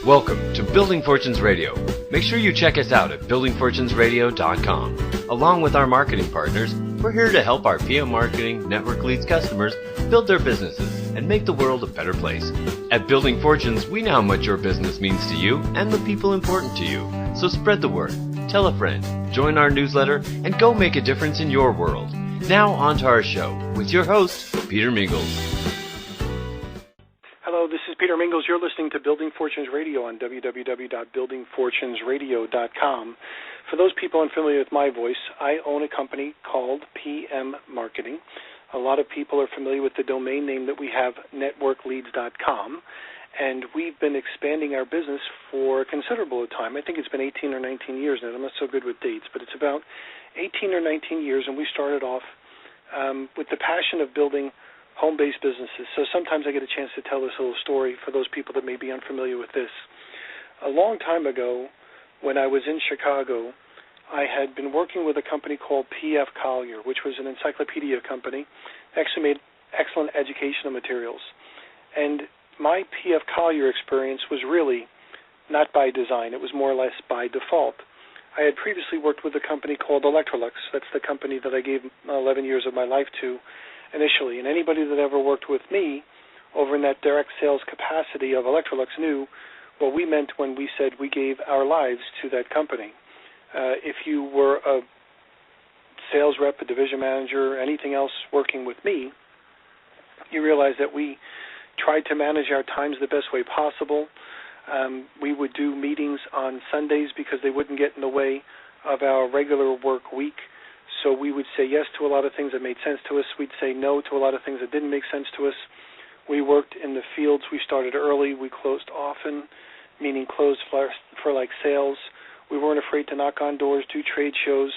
Welcome to Building Fortunes Radio. Make sure you check us out at buildingfortunesradio.com. Along with our marketing partners, we're here to help our PM Marketing Network Leads customers build their businesses and make the world a better place. At Building Fortunes, we know how much your business means to you and the people important to you. So spread the word, tell a friend, join our newsletter, and go make a difference in your world. Now on to our show with your host, Peter Mingils. Hello, this is Peter Mingils. You're listening to Building Fortunes Radio on www.buildingfortunesradio.com. For those people unfamiliar with my voice, I own a company called PM Marketing. A lot of people are familiar with the domain name that we have, networkleads.com, and we've been expanding our business for a considerable time. I think it's been 18 or 19 years now. I'm not so good with dates, but it's about 18 or 19 years, and we started off with the passion of building home-based businesses. So sometimes I get a chance to tell this little story for those people that may be unfamiliar with this. A long time ago, when I was in Chicago, I had been working with a company called P.F. Collier, which was an encyclopedia company, actually made excellent educational materials. And my P.F. Collier experience was really not by design. It was more or less by default. I had previously worked with a company called Electrolux. That's the company that I gave 11 years of my life to initially. And anybody that ever worked with me over in that direct sales capacity of Electrolux knew what we meant when we said we gave our lives to that company. If you were a sales rep, a division manager, anything else working with me, you realize that we tried to manage our times the best way possible. We would do meetings on Sundays because they wouldn't get in the way of our regular work week. So we would say yes to a lot of things that made sense to us. We'd say no to a lot of things that didn't make sense to us. We worked in the fields. We started early. We closed often, meaning closed for like sales. We weren't afraid to knock on doors, do trade shows,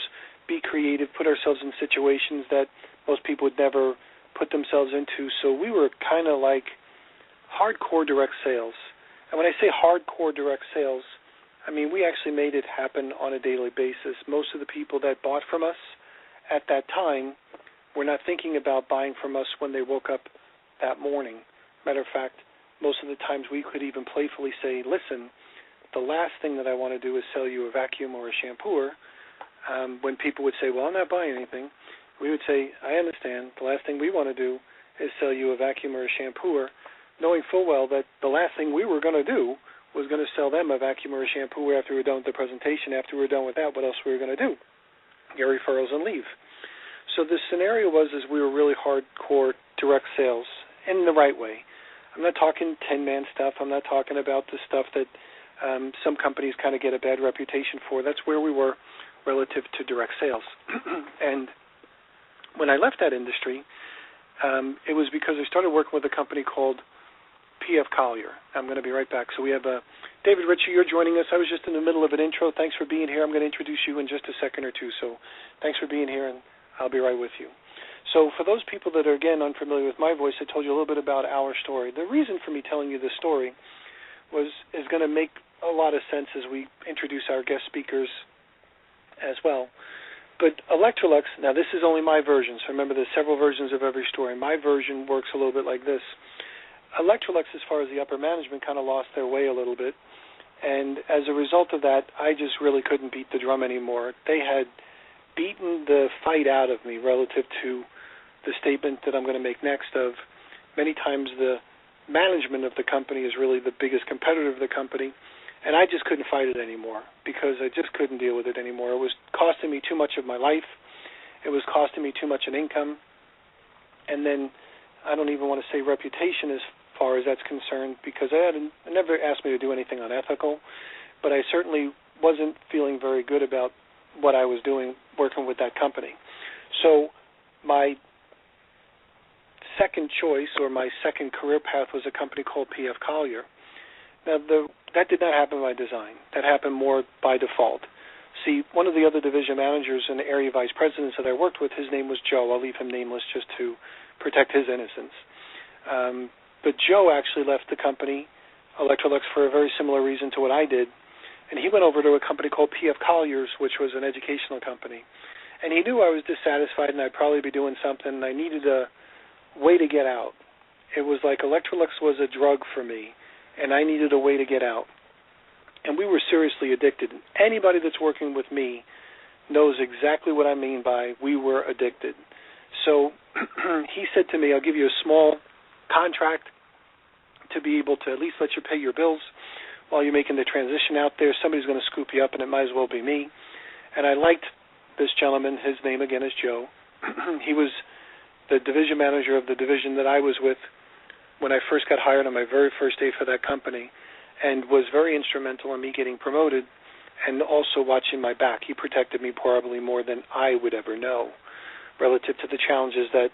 be creative, put ourselves in situations that most people would never put themselves into. So we were kind of like hardcore direct sales. And when I say hardcore direct sales, I mean we actually made it happen on a daily basis. Most of the people that bought from us at that time were not thinking about buying from us when they woke up that morning. Matter of fact, most of the times we could even playfully say, listen, the last thing that I want to do is sell you a vacuum or a shampooer. When people would say, well, I'm not buying anything, we would say, I understand. The last thing we want to do is sell you a vacuum or a shampooer, knowing full well that the last thing we were going to do was going to sell them a vacuum or a shampooer after we were done with the presentation. After we were done with that, what else were we going to do? Get referrals and leave. So the scenario was we were really hardcore direct sales in the right way. I'm not talking 10-man stuff. I'm not talking about the stuff that some companies kind of get a bad reputation for. That's where we were relative to direct sales. And when I left that industry, it was because I started working with a company called P.F. Collier. I'm going to be right back. So we have David Ritchie, you're joining us. I was just in the middle of an intro. Thanks for being here. I'm going to introduce you in just a second or two. So thanks for being here, and I'll be right with you. So for those people that are, again, unfamiliar with my voice, I told you a little bit about our story. The reason for me telling you this story is going to make a lot of sense as we introduce our guest speakers as well. But Electrolux, now this is only my version, so remember there's several versions of every story. My version works a little bit like this. Electrolux, as far as the upper management, kind of lost their way a little bit. And as a result of that, I just really couldn't beat the drum anymore. They had beaten the fight out of me relative to the statement that I'm going to make next of many times the management of the company is really the biggest competitor of the company. And I just couldn't fight it anymore because I just couldn't deal with it anymore. It was costing me too much of my life. It was costing me too much in income. And then I don't even want to say reputation as far as that's concerned because I never asked me to do anything unethical, but I certainly wasn't feeling very good about what I was doing working with that company. So my second choice or my second career path was a company called P.F. Collier. Now, that did not happen by design. That happened more by default. See, one of the other division managers and area vice presidents that I worked with, his name was Joe. I'll leave him nameless just to protect his innocence. But Joe actually left the company, Electrolux, for a very similar reason to what I did. And he went over to a company called P.F. Collier's, which was an educational company. And he knew I was dissatisfied and I'd probably be doing something, and I needed a way to get out. It was like Electrolux was a drug for me, and I needed a way to get out. and we were seriously addicted. Anybody that's working with me knows exactly what I mean by we were addicted. So he said to me, I'll give you a small contract to be able to at least let you pay your bills while you're making the transition out there. Somebody's going to scoop you up, and it might as well be me. And I liked this gentleman. His name, again, is Joe. He was the division manager of the division that I was with when I first got hired on my very first day for that company, and was very instrumental in me getting promoted and also watching my back. He protected me probably more than I would ever know relative to the challenges that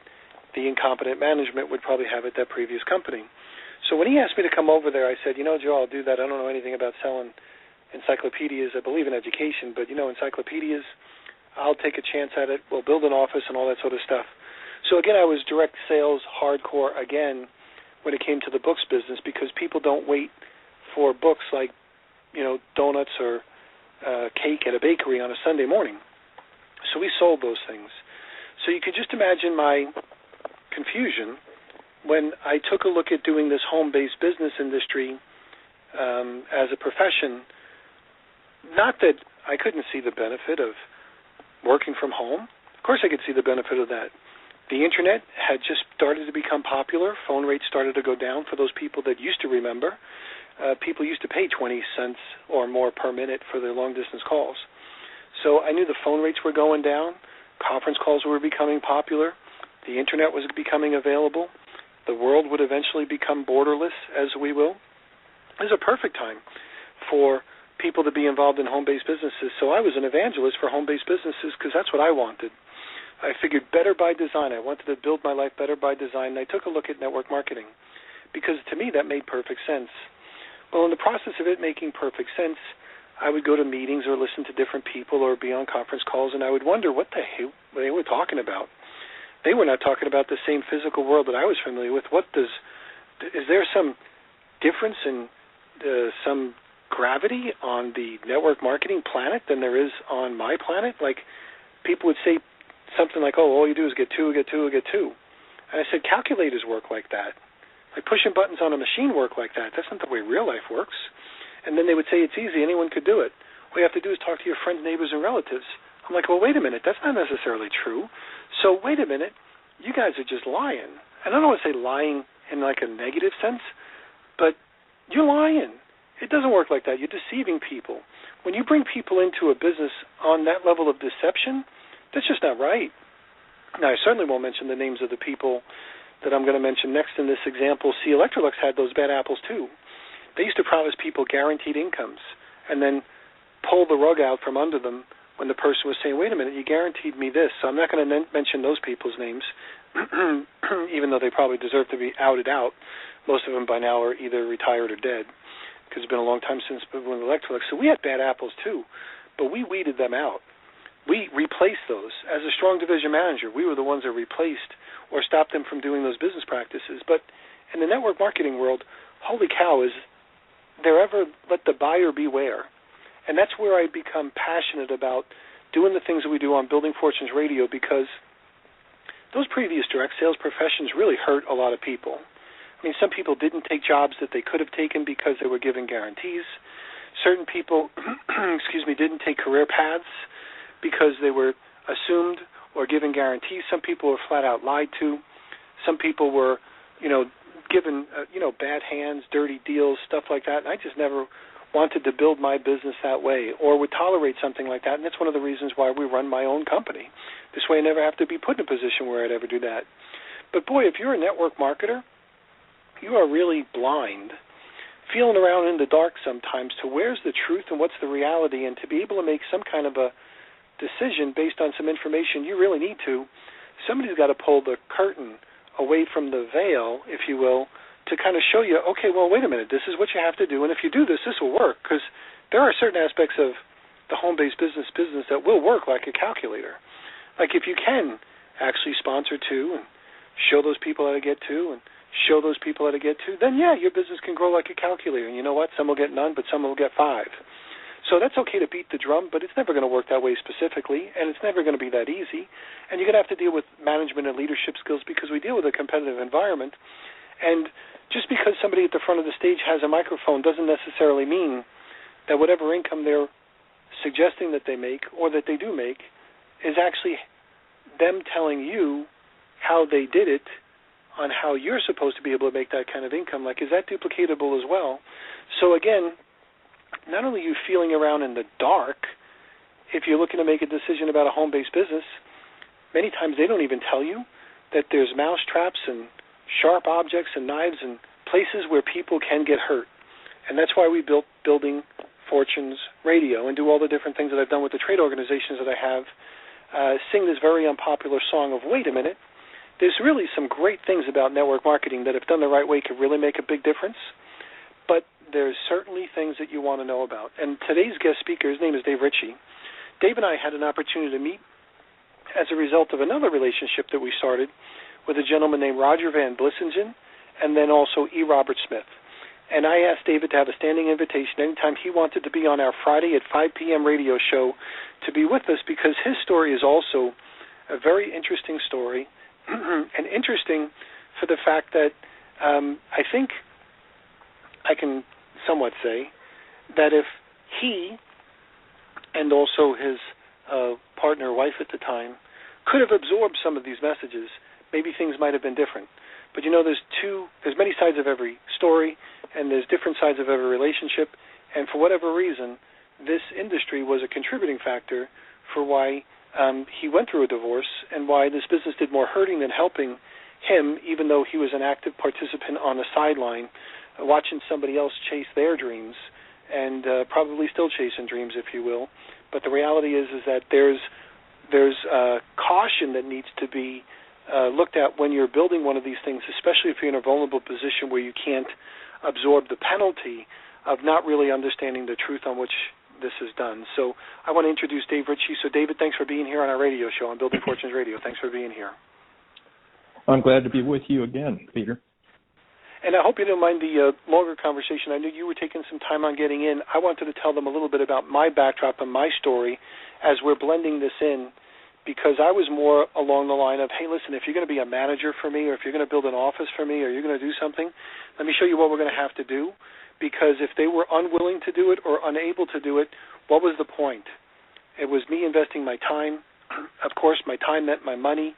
the incompetent management would probably have at that previous company. So when he asked me to come over there, I said, Joe, I'll do that. I don't know anything about selling encyclopedias. I believe in education, but, encyclopedias, I'll take a chance at it. We'll build an office and all that sort of stuff. So, again, I was direct sales hardcore again when it came to the books business, because people don't wait for books like, donuts or cake at a bakery on a Sunday morning. So we sold those things. So you could just imagine my confusion when I took a look at doing this home-based business industry as a profession. Not that I couldn't see the benefit of working from home. Of course I could see the benefit of that. The Internet had just started to become popular. Phone rates started to go down for those people that used to remember. People used to pay 20 cents or more per minute for their long-distance calls. So I knew the phone rates were going down. Conference calls were becoming popular. The Internet was becoming available. The world would eventually become borderless, as we will. It was a perfect time for people to be involved in home-based businesses. So I was an evangelist for home-based businesses because that's what I wanted. I figured better by design. I wanted to build my life better by design, and I took a look at network marketing because to me that made perfect sense. Well, in the process of it making perfect sense, I would go to meetings or listen to different people or be on conference calls, and I would wonder what the hell they were talking about. They were not talking about the same physical world that I was familiar with. Is there some difference in some gravity on the network marketing planet than there is on my planet? Like, people would say something like, oh, all you do is get two. And I said, calculators work like that. Like pushing buttons on a machine work like that. That's not the way real life works. And then they would say it's easy, anyone could do it. All you have to do is talk to your friends, neighbors, and relatives. I'm like, well, wait a minute, that's not necessarily true. So wait a minute, you guys are just lying. And I don't want to say lying in like a negative sense, but you're lying. It doesn't work like that. You're deceiving people. When you bring people into a business on that level of deception, that's just not right. Now, I certainly won't mention the names of the people that I'm going to mention next in this example. See, Electrolux had those bad apples too. They used to promise people guaranteed incomes and then pull the rug out from under them when the person was saying, wait a minute, you guaranteed me this. So I'm not going to mention those people's names, even though they probably deserve to be outed out. Most of them by now are either retired or dead because it's been a long time since we've been with Electrolux. So we had bad apples too, but we weeded them out. We replaced those. As a strong division manager, we were the ones that replaced or stopped them from doing those business practices. But in the network marketing world, holy cow, is there ever let the buyer beware? And that's where I become passionate about doing the things that we do on Building Fortunes Radio, because those previous direct sales professions really hurt a lot of people. I mean, some people didn't take jobs that they could have taken because they were given guarantees. Certain people, didn't take career paths because they were assumed or given guarantees. Some people were flat out lied to. Some people were, given, bad hands, dirty deals, stuff like that. And I just never wanted to build my business that way or would tolerate something like that. And that's one of the reasons why we run my own company. This way I never have to be put in a position where I'd ever do that. But boy, if you're a network marketer, you are really blind, feeling around in the dark sometimes to where's the truth and what's the reality, and to be able to make some kind of a decision based on some information you really need to. Somebody's got to pull the curtain away from the veil, if you will, to kind of show you, okay, well, wait a minute, this is what you have to do, and if you do this, this will work, because there are certain aspects of the home-based business that will work like a calculator. Like if you can actually sponsor two and show those people how to get two and show those people how to get two, then, yeah, your business can grow like a calculator. And you know what? Some will get none, but some will get five. So that's okay to beat the drum, but it's never going to work that way specifically, and it's never going to be that easy. And you're going to have to deal with management and leadership skills because we deal with a competitive environment. And just because somebody at the front of the stage has a microphone doesn't necessarily mean that whatever income they're suggesting that they make or that they do make is actually them telling you how they did it on how you're supposed to be able to make that kind of income. Like, is that duplicatable as well? So again, not only are you feeling around in the dark, if you're looking to make a decision about a home-based business, many times they don't even tell you that there's mouse traps and sharp objects and knives and places where people can get hurt. And that's why we built Building Fortunes Radio and do all the different things that I've done with the trade organizations that I have, sing this very unpopular song of, wait a minute, there's really some great things about network marketing that if done the right way could really make a big difference, but there's certainly things that you want to know about. And today's guest speaker, his name is Dave Ritchie. Dave and I had an opportunity to meet as a result of another relationship that we started with a gentleman named Roger Van Blissingen and then also eRobert Smith. And I asked David to have a standing invitation anytime he wanted to be on our Friday at 5 p.m. radio show to be with us, because his story is also a very interesting story, and interesting for the fact that I think I can somewhat say that if he and also his partner, wife at the time, could have absorbed some of these messages, maybe things might have been different. But you know, there's many sides of every story, and there's different sides of every relationship, and for whatever reason, this industry was a contributing factor for why he went through a divorce and why this business did more hurting than helping him, even though he was an active participant on the sideline, watching somebody else chase their dreams and probably still chasing dreams, if you will. But the reality is that there's caution that needs to be looked at when you're building one of these things, especially if you're in a vulnerable position where you can't absorb the penalty of not really understanding the truth on which this is done. So I want to introduce Dave Ritchie. So David, thanks for being here on our radio show on Building Fortunes Radio. Thanks for being here. I'm glad to be with you again, Peter. And I hope you don't mind the longer conversation. I knew you were taking some time on getting in. I wanted to tell them a little bit about my backdrop and my story as we're blending this in, because I was more along the line of, hey, listen, if you're going to be a manager for me, or if you're going to build an office for me, or you're going to do something, let me show you what we're going to have to do. Because if they were unwilling to do it or unable to do it, what was the point? It was me investing my time. Of course, my time meant my money,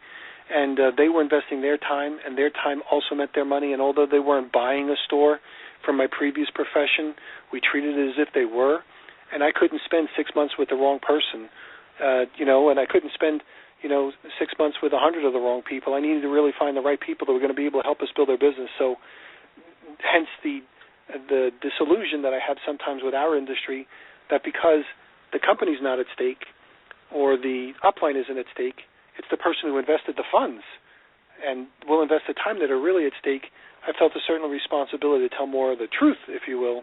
and they were investing their time, and their time also meant their money. And although they weren't buying a store from my previous profession, we treated it as if they were. And I couldn't spend 6 months with the wrong person, and I couldn't spend 6 months with 100 of the wrong people. I needed to really find the right people that were going to be able to help us build our business. So hence the disillusion that I have sometimes with our industry, that because the company's not at stake or the upline isn't at stake, it's the person who invested the funds and will invest the time that are really at stake. I felt a certain responsibility to tell more of the truth, if you will,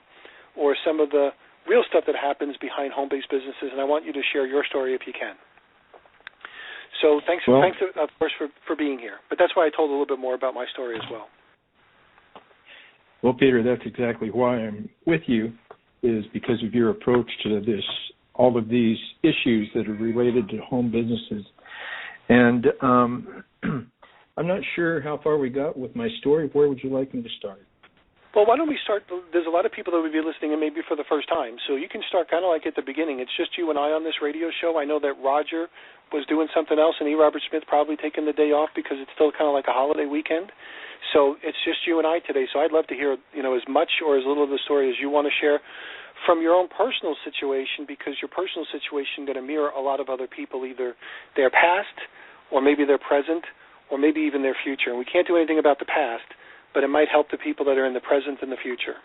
or some of the real stuff that happens behind home-based businesses, and I want you to share your story if you can. So thanks of course, for being here. But that's why I told a little bit more about my story as well. Well, Peter, that's exactly why I'm with you, is because of your approach to all of these issues that are related to home businesses. And I'm not sure how far we got with my story. Where would you like me to start? Well, why don't we start? There's a lot of people that would be listening, and maybe for the first time. So you can start kind of like at the beginning. It's just you and I on this radio show. I know that Roger was doing something else, and eRobert Smith probably taking the day off because it's still kind of like a holiday weekend. So it's just you and I today. So I'd love to hear, as much or as little of the story as you want to share from your own personal situation, because your personal situation is going to mirror a lot of other people, either their past or maybe their present or maybe even their future. And we can't do anything about the past, but it might help the people that are in the present and the future.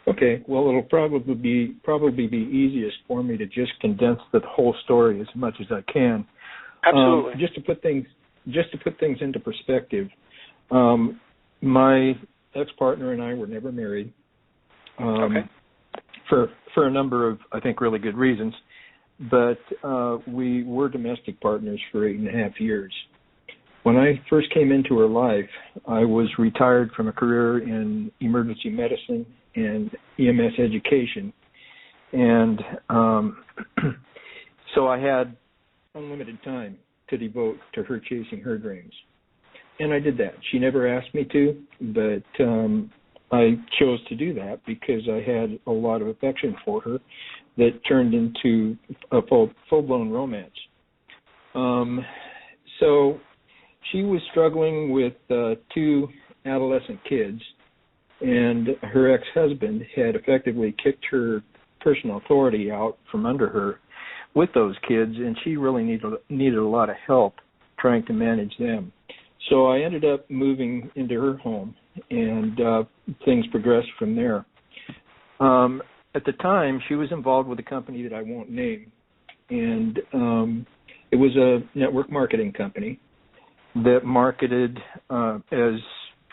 Okay. Well, it'll probably be easiest for me to just condense the whole story as much as I can. Absolutely. Just to put things into perspective, my ex-partner and I were never married. Okay. For a number of, I think, really good reasons, but we were domestic partners for 8.5 years. When I first came into her life, I was retired from a career in emergency medicine and EMS education, and so I had unlimited time to devote to her chasing her dreams. And I did that. She never asked me to, but I chose to do that because I had a lot of affection for her that turned into a full-blown romance. So she was struggling with 2 adolescent kids, and her ex-husband had effectively kicked her personal authority out from under her with those kids, and she really needed a lot of help trying to manage them. So I ended up moving into her home, and things progressed from there. At the time, she was involved with a company that I won't name, and it was a network marketing company that marketed, as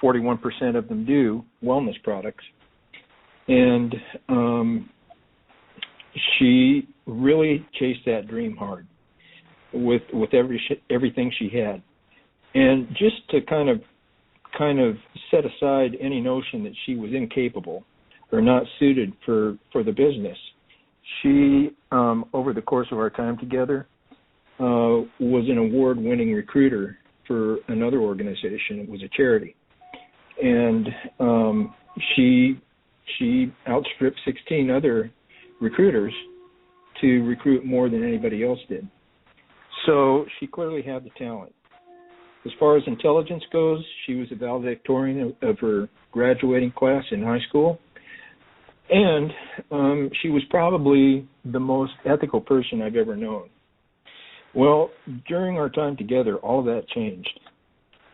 41% of them do, wellness products. And she really chased that dream hard with everything she had. And just to kind of set aside any notion that she was incapable or not suited for the business, she, over the course of our time together, was an award-winning recruiter for another organization. It was a charity. And she outstripped 16 other recruiters to recruit more than anybody else did. So she clearly had the talent. As far as intelligence goes, she was a valedictorian of her graduating class in high school. And she was probably the most ethical person I've ever known. Well, during our time together, all of that changed.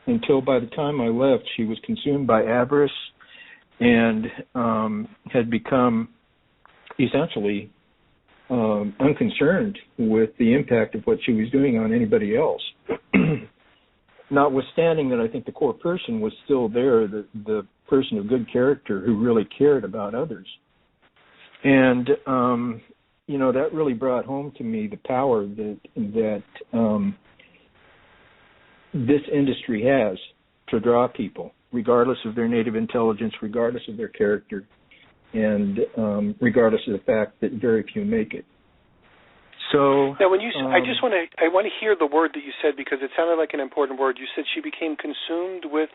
Until by the time I left, she was consumed by avarice and had become essentially unconcerned with the impact of what she was doing on anybody else. Notwithstanding that I think the core person was still there, the person of good character who really cared about others. And, that really brought home to me the power that this industry has to draw people, regardless of their native intelligence, regardless of their character, and regardless of the fact that very few make it. So now, when you, I want to hear the word that you said, because it sounded like an important word. You said she became consumed with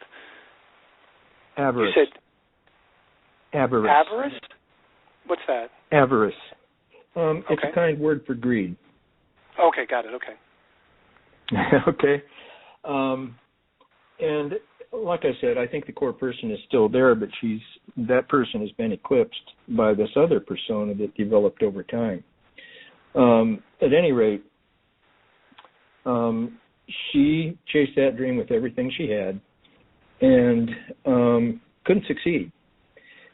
avarice. You said avarice. Avarice? What's that? Avarice. It's a kind word for greed. Okay, got it. Okay. Okay. And like I said, I think the core person is still there, but that person has been eclipsed by this other persona that developed over time. At any rate, she chased that dream with everything she had and couldn't succeed.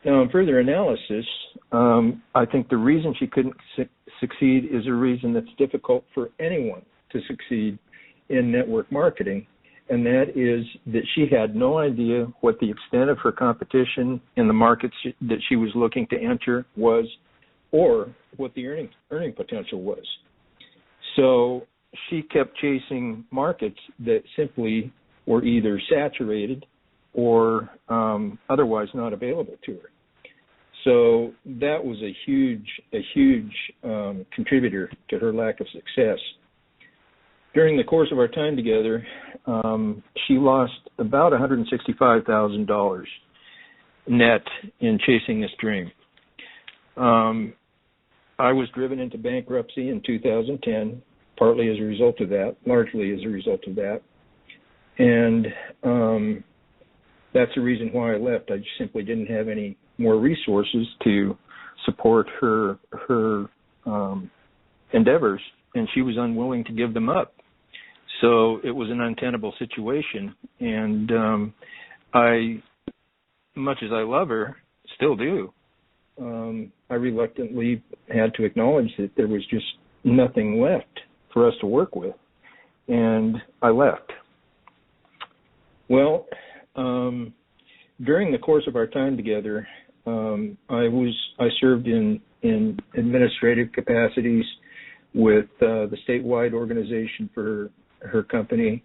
Now, in further analysis, I think the reason she couldn't succeed is a reason that's difficult for anyone to succeed in network marketing, and that is that she had no idea what the extent of her competition in the markets that she was looking to enter was, or what the earning potential was. So she kept chasing markets that simply were either saturated or otherwise not available to her. So that was a huge contributor to her lack of success. During the course of our time together, she lost about $165,000 net in chasing this dream. I was driven into bankruptcy in 2010, partly as a result of that, largely as a result of that. And that's the reason why I left. I just simply didn't have any more resources to support her endeavors, and she was unwilling to give them up. So it was an untenable situation, and I, much as I love her, still do, I reluctantly had to acknowledge that there was just nothing left for us to work with, and I left. Well, during the course of our time together, I served in administrative capacities with the statewide organization for her company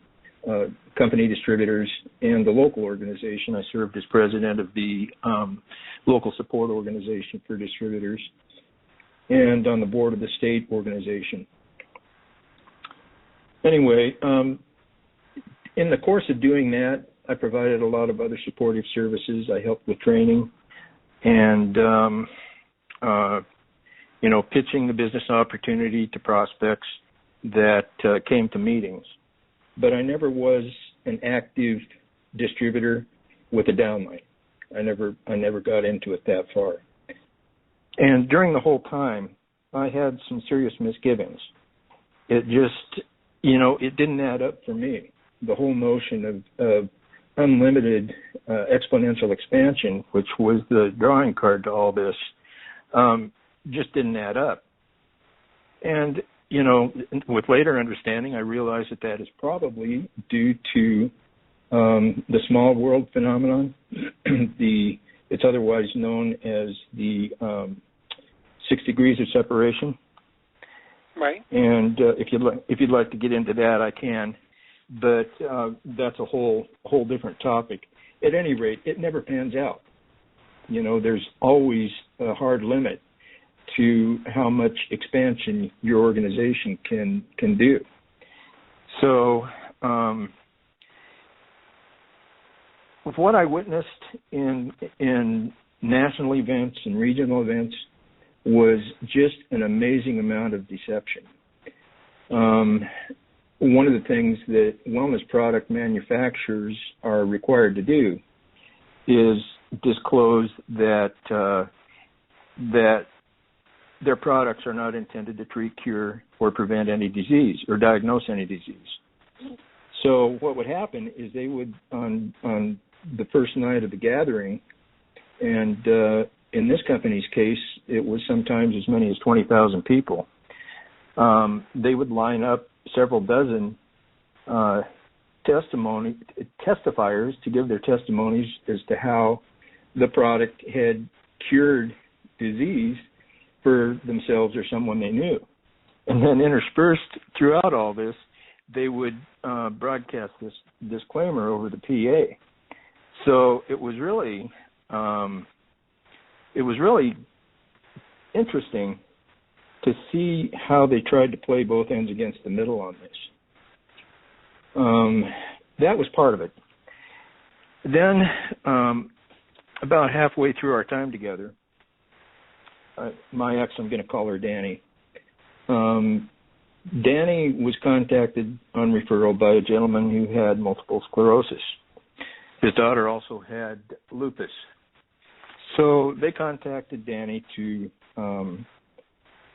distributors, and the local organization. I served as president of the local support organization for distributors, and on the board of the state organization. Anyway, in the course of doing that, I provided a lot of other supportive services. I helped with training and, pitching the business opportunity to prospects that came to meetings. But I never was an active distributor with a downline. I never got into it that far. And during the whole time, I had some serious misgivings. It just, it didn't add up for me. The whole notion of unlimited exponential expansion, which was the drawing card to all this, just didn't add up. And, with later understanding, I realized that is probably due to the small world phenomenon. It's otherwise known as the 6 degrees of separation. Right. And if you'd like to get into that, I can. But that's a whole different topic. At any rate, it never pans out. There's always a hard limit to how much expansion your organization can do. So, with what I witnessed in national events and regional events was just an amazing amount of deception. One of the things that wellness product manufacturers are required to do is disclose that their products are not intended to treat, cure, or prevent any disease or diagnose any disease. So what would happen is they would, on the first night of the gathering, and in this company's case, it was sometimes as many as 20,000 people, they would line up several dozen testifiers to give their testimonies as to how the product had cured disease for themselves or someone they knew. And then interspersed throughout all this, they would broadcast this disclaimer over the PA. So it was really interesting to see how they tried to play both ends against the middle on this. That was part of it. Then, about halfway through our time together, my ex, I'm going to call her Danny. Danny was contacted on referral by a gentleman who had multiple sclerosis. His daughter also had lupus. So they contacted Danny to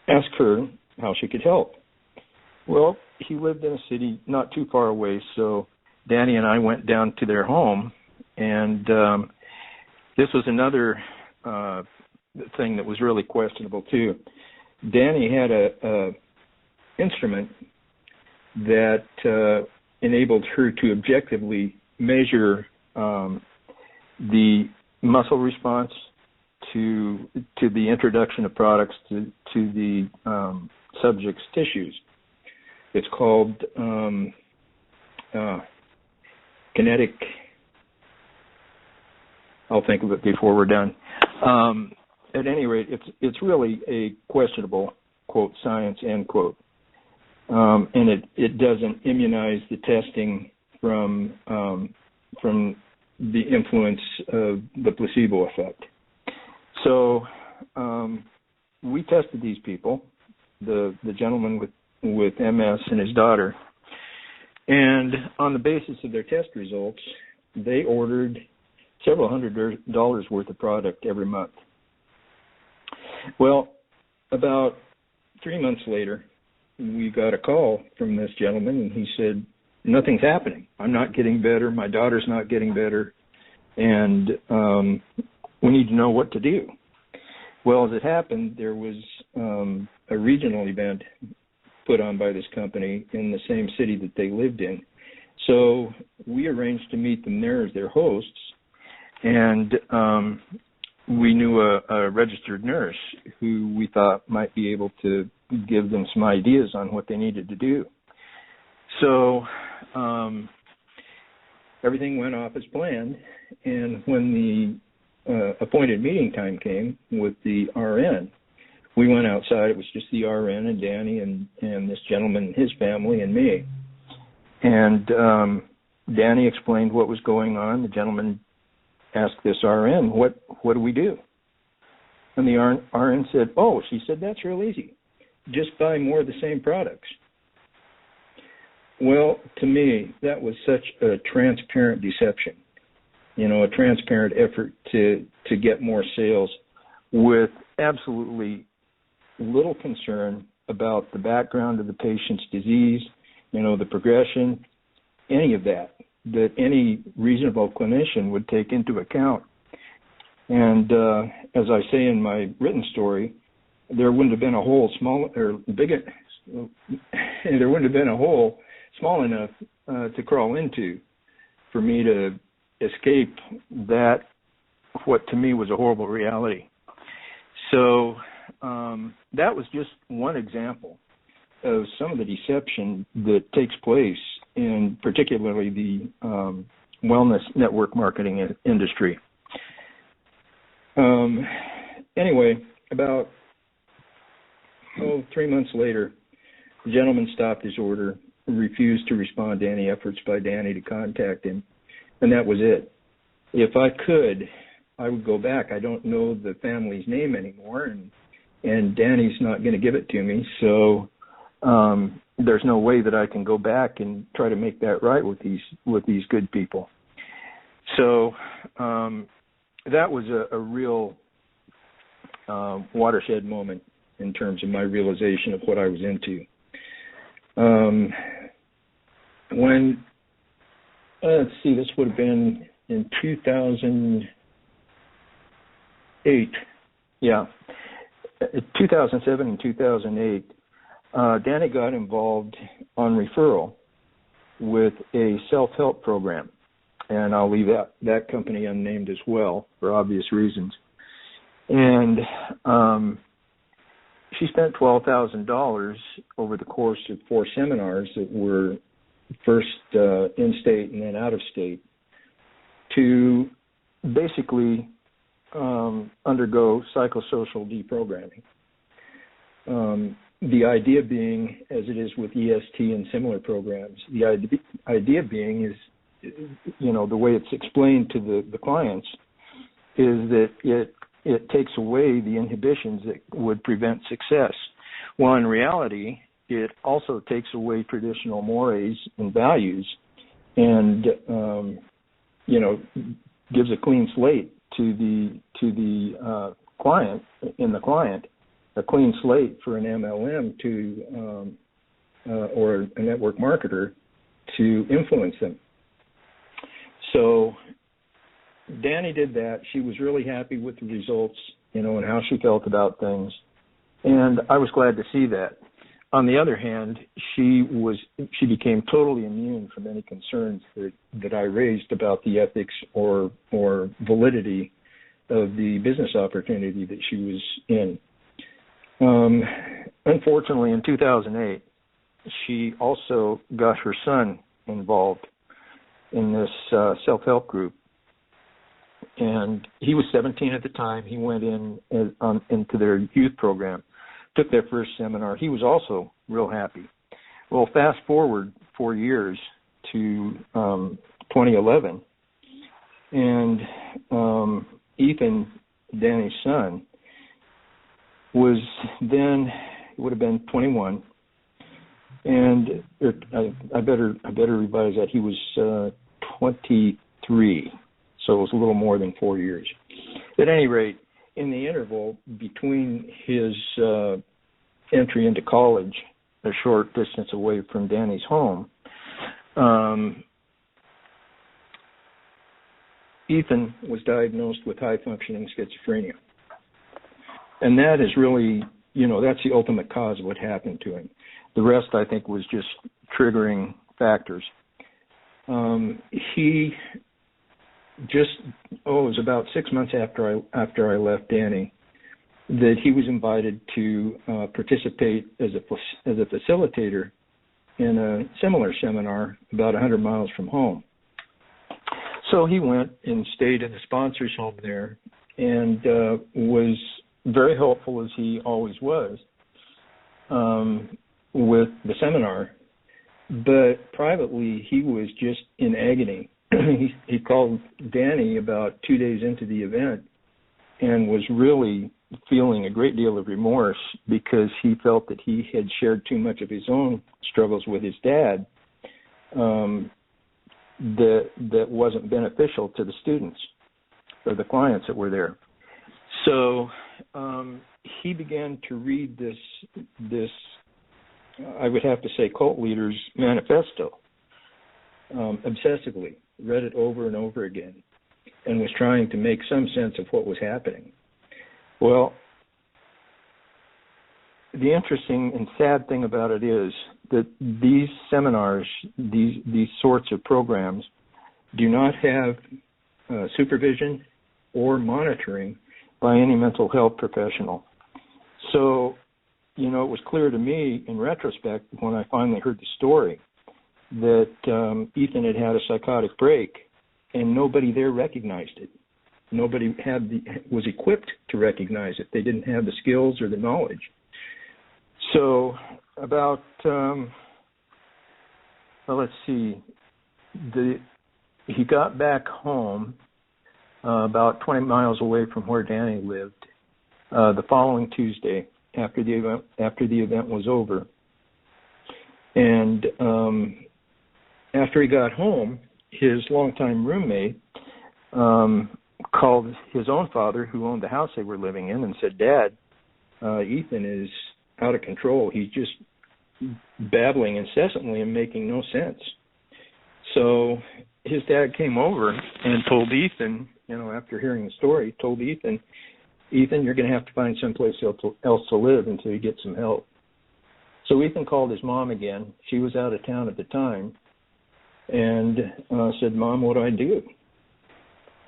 ask her how she could help. Well, he lived in a city not too far away, so Danny and I went down to their home, and this was another thing that was really questionable too. Danny had a instrument that enabled her to objectively measure the muscle response to the introduction of products to the subject's tissues. It's called kinetic. I'll think of it before we're done. At any rate, it's really a questionable, quote, science, end quote. And it doesn't immunize the testing from the influence of the placebo effect. So we tested these people, the gentleman with MS and his daughter, and on the basis of their test results, they ordered several $100s worth of product every month. Well, about 3 months later, we got a call from this gentleman, and he said, nothing's happening. I'm not getting better. My daughter's not getting better. And we need to know what to do. Well, as it happened, there was a regional event put on by this company in the same city that they lived in. So we arranged to meet them there as their hosts. And we knew a registered nurse who we thought might be able to give them some ideas on what they needed to do. So everything went off as planned, and when the appointed meeting time came with the RN, we went outside. It was just the RN and Danny and this gentleman and his family and me. And Danny explained what was going on. The gentleman asked this RN, what do we do? And the RN said, she said, that's real easy. Just buy more of the same products. Well, to me, that was such a transparent deception, a transparent effort to get more sales with absolutely little concern about the background of the patient's disease, the progression, any of that any reasonable clinician would take into account. And as I say in my written story, there wouldn't have been a hole small enough to crawl into for me to escape that, what to me was a horrible reality. So that was just one example of some of the deception that takes place in particularly the wellness network marketing industry. Anyway, about 3 months later, the gentleman stopped his order, refused to respond to any efforts by Danny to contact him, and that was it. If I could, I would go back. I don't know the family's name anymore, and Danny's not going to give it to me, so there's no way that I can go back and try to make that right with these good people. So that was a real watershed moment in terms of my realization of what I was into. Let's see, this would have been in 2008. Yeah, 2007 and 2008. Danny got involved on referral with a self-help program, and I'll leave that company unnamed as well for obvious reasons. And she spent $12,000 over the course of 4 seminars that were first in-state and then out-of-state to basically undergo psychosocial deprogramming. The idea being, as it is with EST and similar programs, the idea being is, the way it's explained to the clients is that it takes away the inhibitions that would prevent success. Well, in reality, it also takes away traditional mores and values and, gives a clean slate to the client, a clean slate for an MLM or a network marketer to influence them. So Danny did that. She was really happy with the results, and how she felt about things. And I was glad to see that. On the other hand, she became totally immune from any concerns that I raised about the ethics or validity of the business opportunity that she was in. Unfortunately, in 2008, she also got her son involved in this self-help group. And he was 17 at the time. He went into their youth program, took their first seminar. He was also real happy. Well, fast forward 4 years to 2011, and Ethan, Danny's son, was then, it would have been 21, and I better revise that. He was 23, so it was a little more than 4 years. At any rate, in the interval between his entry into college, a short distance away from Danny's home, Ethan was diagnosed with high-functioning schizophrenia. And that is really, that's the ultimate cause of what happened to him. The rest, I think, was just triggering factors. He just, it was about 6 months after I left Danny, that he was invited to participate as a facilitator in a similar seminar about 100 miles from home. So he went and stayed in the sponsor's home there and was very helpful, as he always was, with the seminar. But privately, he was just in agony. He called Danny about 2 days into the event and was really feeling a great deal of remorse because he felt that he had shared too much of his own struggles with his dad that wasn't beneficial to the students or the clients that were there. So he began to read this I would have to say cult leader's manifesto obsessively, read it over and over again, and was trying to make some sense of what was happening. Well, the interesting and sad thing about it is that these seminars, these sorts of programs, do not have supervision or monitoring by any mental health professional. So, it was clear to me in retrospect when I finally heard the story that Ethan had had a psychotic break, and nobody there recognized it. Nobody was equipped to recognize it. They didn't have the skills or the knowledge. So about, let's see, he got back home about 20 miles away from where Danny lived the following Tuesday after the event was over. And after he got home, his longtime roommate called his own father, who owned the house they were living in, and said, "Dad, Ethan is out of control. He's just babbling incessantly and making no sense." So his dad came over and told Ethan, after hearing the story, told Ethan, "Ethan, you're going to have to find someplace else to live until you get some help." So Ethan called his mom again. She was out of town at the time, and said, "Mom, what do I do?"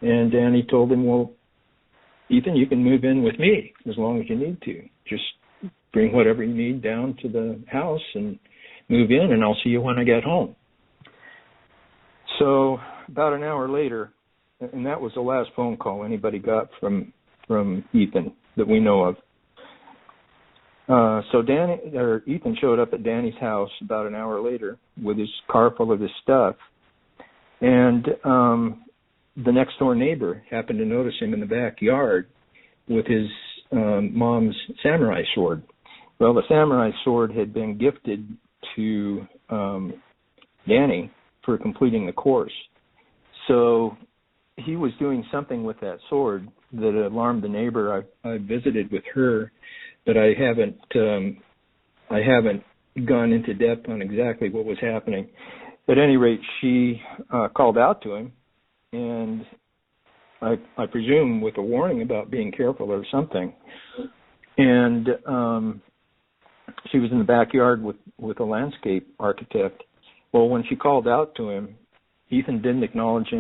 And Danny told him, "Well, Ethan, you can move in with me as long as you need to. Just bring whatever you need down to the house and move in, and I'll see you when I get home." So about an hour later, and that was the last phone call anybody got from Ethan that we know of. So Ethan showed up at Danny's house about an hour later with his car full of his stuff, and the next door neighbor happened to notice him in the backyard with his mom's samurai sword. Well, the samurai sword had been gifted to Danny for completing the course. So he was doing something with that sword that alarmed the neighbor. I visited with her, but I haven't gone into depth on exactly what was happening. At any rate, she called out to him, and I presume with a warning about being careful or something. And she was in the backyard with a landscape architect. Well, when she called out to him, Ethan didn't acknowledge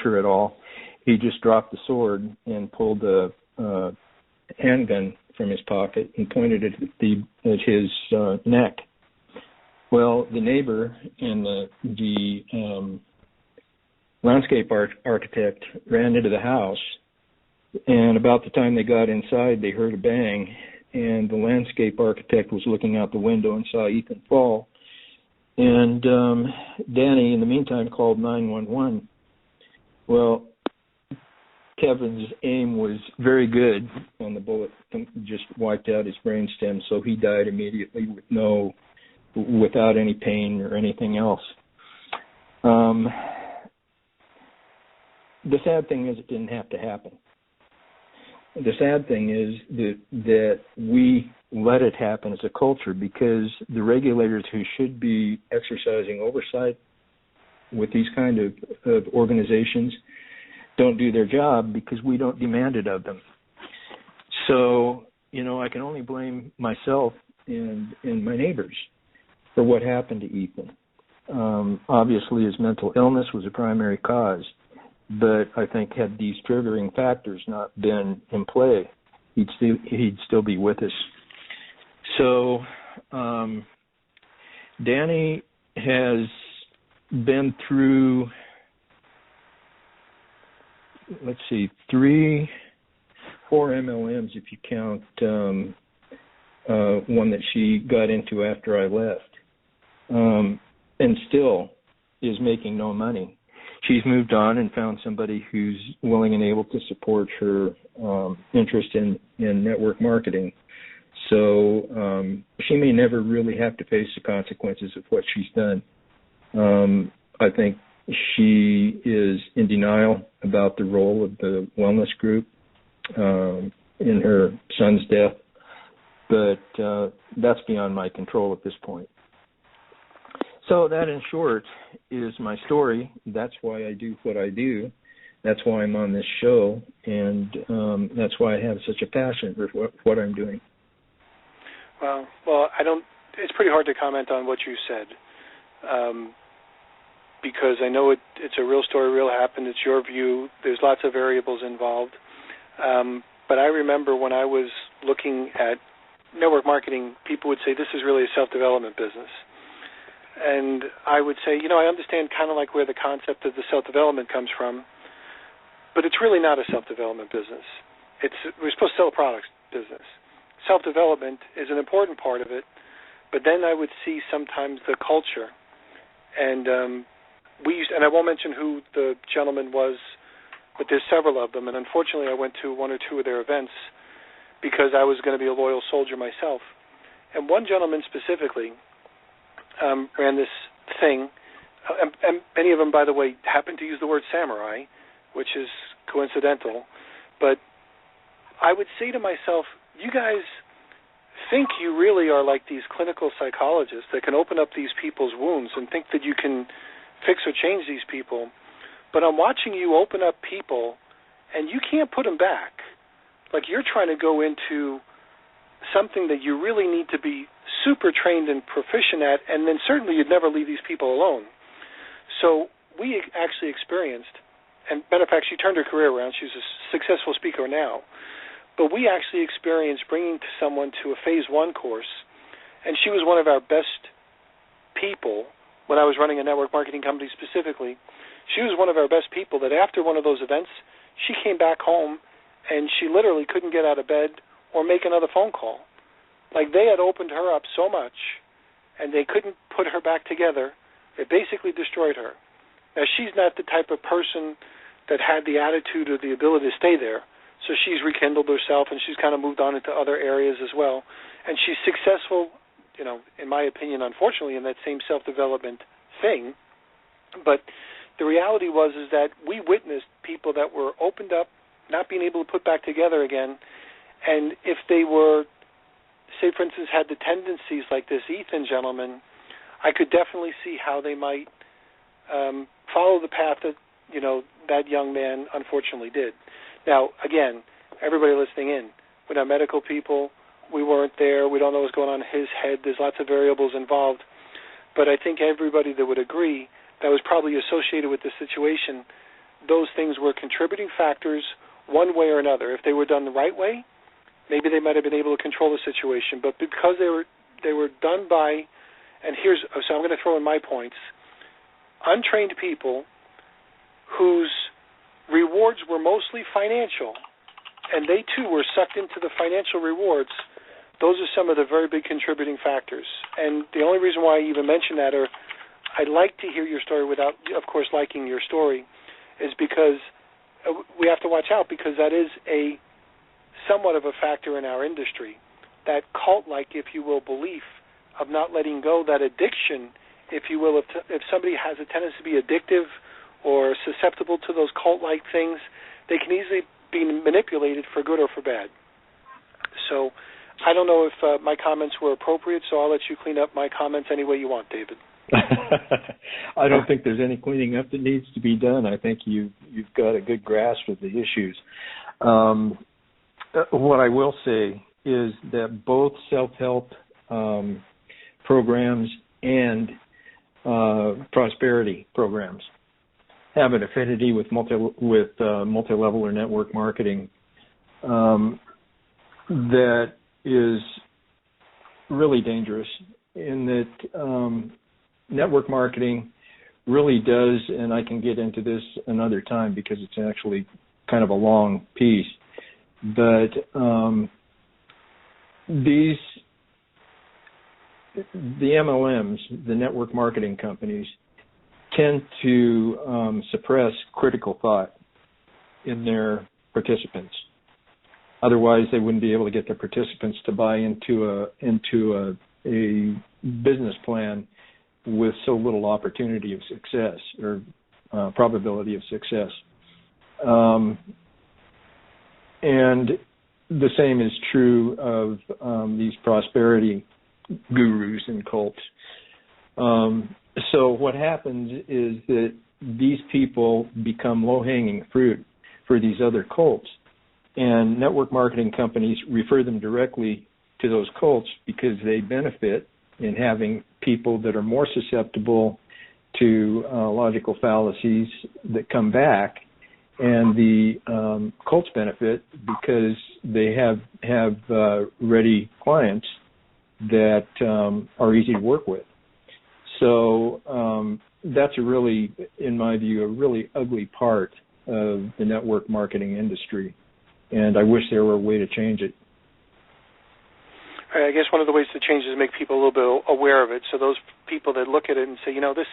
her at all. He just dropped the sword and pulled a handgun from his pocket and pointed it at his neck. Well, the neighbor and the landscape architect ran into the house, and about the time they got inside, they heard a bang, and the landscape architect was looking out the window and saw Ethan fall. And Danny, in the meantime, called 911. Well, Kevin's aim was very good, and the bullet just wiped out his brainstem, so he died immediately without any pain or anything else. The sad thing is it didn't have to happen. The sad thing is that we let it happen as a culture, because the regulators who should be exercising oversight with these kind of organizations don't do their job because we don't demand it of them. So, I can only blame myself and my neighbors for what happened to Ethan. Obviously, his mental illness was a primary cause, but I think had these triggering factors not been in play, he'd still be with us. So, Danny has been through, 4 MLMs if you count one that she got into after I left. and still is making no money. She's moved on and found somebody who's willing and able to support her interest in network marketing. So she may never really have to face the consequences of what she's done. I think she is in denial about the role of the wellness group in her son's death, but that's beyond my control at this point. So that, in short, is my story. That's why I do what I do. That's why I'm on this show, and that's why I have such a passion for what I'm doing. Well, it's pretty hard to comment on what you said, because I know it's a real story, real happened. It's your view. There's lots of variables involved. But I remember when I was looking at network marketing, people would say this is really a self-development business. And I would say, I understand kind of like where the concept of the self-development comes from, but it's really not a self-development business. We're supposed to sell a product business. Self-development is an important part of it, but then I would see sometimes the culture. And and I won't mention who the gentleman was, but there's several of them, and unfortunately I went to one or two of their events because I was going to be a loyal soldier myself. And one gentleman specifically ran this thing, and many of them, by the way, happened to use the word samurai, which is coincidental, but I would say to myself, you guys think you really are like these clinical psychologists that can open up these people's wounds and think that you can fix or change these people, but I'm watching you open up people, and you can't put them back. Like you're trying to go into something that you really need to be super trained and proficient at, and then certainly you'd never leave these people alone. So we actually experienced, and matter of fact, she turned her career around. She's a successful speaker now. But we actually experienced bringing someone to a Phase 1 course, and she was one of our best people when I was running a network marketing company specifically. She was one of our best people that after one of those events, she came back home, and she literally couldn't get out of bed or make another phone call. Like they had opened her up so much, and they couldn't put her back together. It basically destroyed her. Now, she's not the type of person that had the attitude or the ability to stay there, so she's rekindled herself, and she's kind of moved on into other areas as well. And she's successful, in my opinion, unfortunately, in that same self-development thing. But the reality was that we witnessed people that were opened up, not being able to put back together again, and if they were, say, for instance, had the tendencies like this Ethan gentleman, I could definitely see how they might follow the path that, that young man unfortunately did. Now, again, everybody listening in, we're not medical people. We weren't there. We don't know what's going on in his head. There's lots of variables involved. But I think everybody that would agree that was probably associated with this situation, those things were contributing factors one way or another. If they were done the right way, maybe they might have been able to control the situation. But because they were done by, and so I'm going to throw in my points, untrained people whose rewards were mostly financial, and they too were sucked into the financial rewards, those are some of the very big contributing factors. And the only reason why I even mention that, or I'd like to hear your story without, of course, liking your story, is because we have to watch out, because that is a somewhat of a factor in our industry, that cult-like, if you will, belief of not letting go, that addiction, if you will, if somebody has a tendency to be addictive or susceptible to those cult-like things, they can easily be manipulated for good or for bad. So I don't know if my comments were appropriate, so I'll let you clean up my comments any way you want, David. I don't think there's any cleaning up that needs to be done. I think you've got a good grasp of the issues. What I will say is that both self-help programs and prosperity programs have an affinity with multi-level or network marketing that is really dangerous, in that network marketing really does, and I can get into this another time because it's actually kind of a long piece, but these the MLMs, the network marketing companies, tend to suppress critical thought in their participants. Otherwise, they wouldn't be able to get the participants to buy into a business plan with so little opportunity of success or probability of success. And the same is true of these prosperity gurus and cults. So what happens is that these people become low-hanging fruit for these other cults, and network marketing companies refer them directly to those cults because they benefit in having people that are more susceptible to logical fallacies that come back, and the cults benefit because they have ready clients that are easy to work with. So that's a really, in my view, a really ugly part of the network marketing industry, and I wish there were a way to change it. I guess one of the ways to change it is make people a little bit aware of it. So those people that look at it and say, this,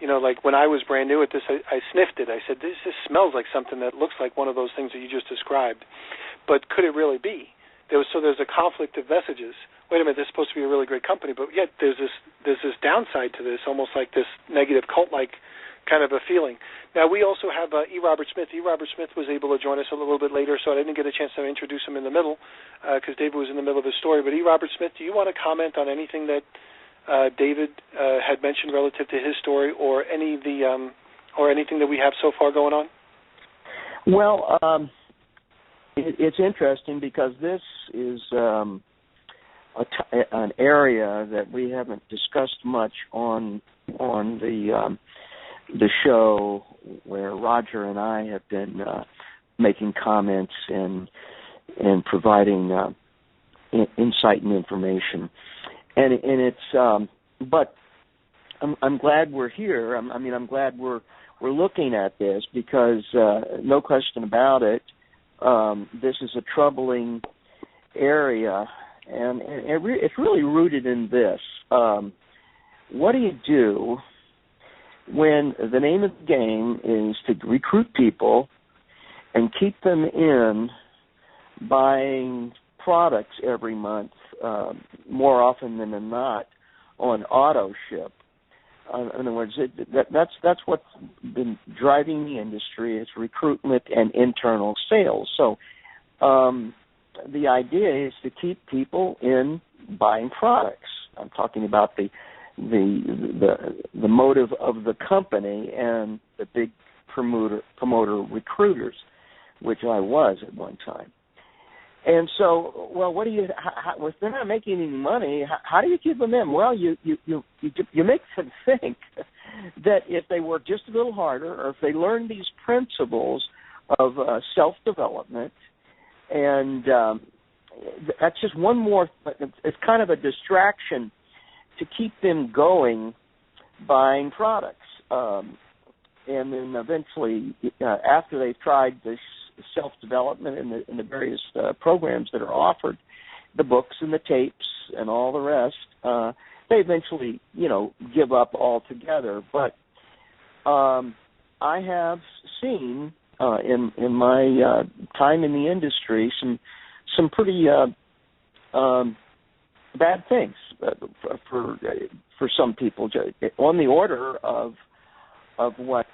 like when I was brand new at this, I sniffed it. I said, this smells like something that looks like one of those things that you just described. But could it really be? There's a conflict of messages. Wait a minute, this is supposed to be a really great company, but yet there's this downside to this, almost like this negative cult-like kind of a feeling. Now, we also have eRobert Smith. eRobert Smith was able to join us a little bit later, so I didn't get a chance to introduce him in the middle because David was in the middle of his story. But eRobert Smith, do you want to comment on anything that David had mentioned relative to his story, or or anything that we have so far going on? Well, it's interesting because this is an area that we haven't discussed much on the show, where Roger and I have been making comments and providing insight and information, and it's but I'm glad we're here. I'm glad we're looking at this because no question about it, this is a troubling area, and it's really rooted in this. What do you do when the name of the game is to recruit people and keep them in buying products every month, more often than not, on auto ship? In other words, that's what's been driving the industry. It's recruitment and internal sales. So the idea is to keep people in buying products. I'm talking about the motive of the company and the big promoter recruiters, which I was at one time. And so, well, what do you? If they're not making any money, how do you keep them in? Well, you make them think that if they work just a little harder, or if they learn these principles of self-development, and that's just one more. It's kind of a distraction to keep them going, buying products, and then eventually, after they've tried this self-development and the various programs that are offered, the books and the tapes and all the rest, they eventually, give up altogether. But I have seen in my time in the industry some pretty bad things for some people, on the order of what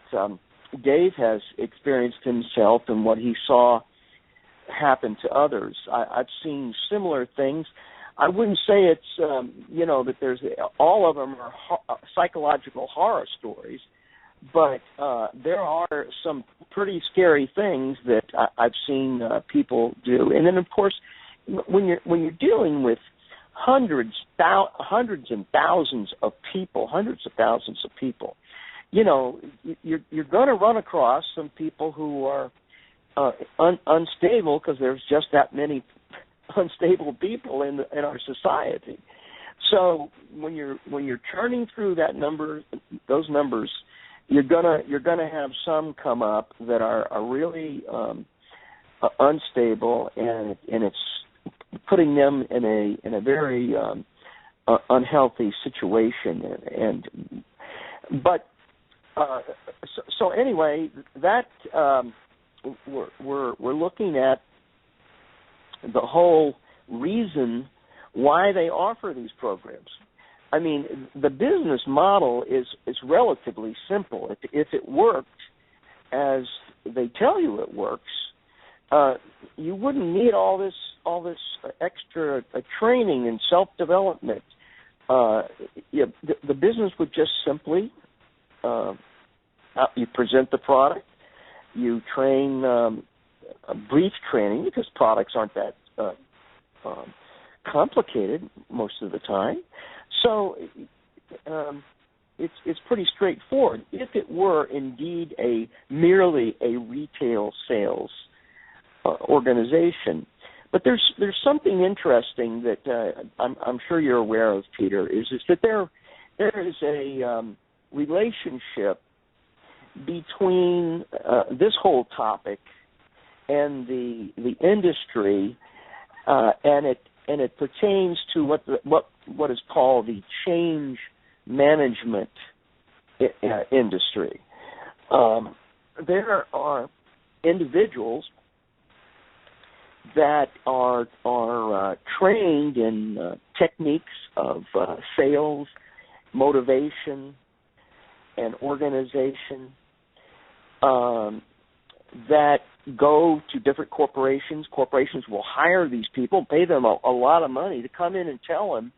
Dave has experienced himself and what he saw happen to others. I've seen similar things. I wouldn't say it's that there's all of them are psychological horror stories, but there are some pretty scary things that I've seen people do. And then, of course, when you're dealing with hundreds and thousands of people, you're going to run across some people who are unstable, because there's just that many unstable people in our society. So when you're churning through those numbers, you're gonna have some come up that are really unstable, and it's putting them in a very unhealthy situation. So anyway, that we're looking at the whole reason why they offer these programs. I mean, the business model is relatively simple. If it worked as they tell you it works, you wouldn't need all this extra training and self-development. The business would just simply you present the product, you train a brief training because products aren't that complicated most of the time. So it's pretty straightforward if it were indeed merely a retail sales organization. But there's something interesting that I'm sure you're aware of, Peter, is that there is a relationship between this whole topic and the industry, and it pertains to what is called the change management industry. There are individuals that are trained in techniques of sales, motivation, and organization that go to different corporations. Corporations will hire these people, pay them a lot of money to come in and tell them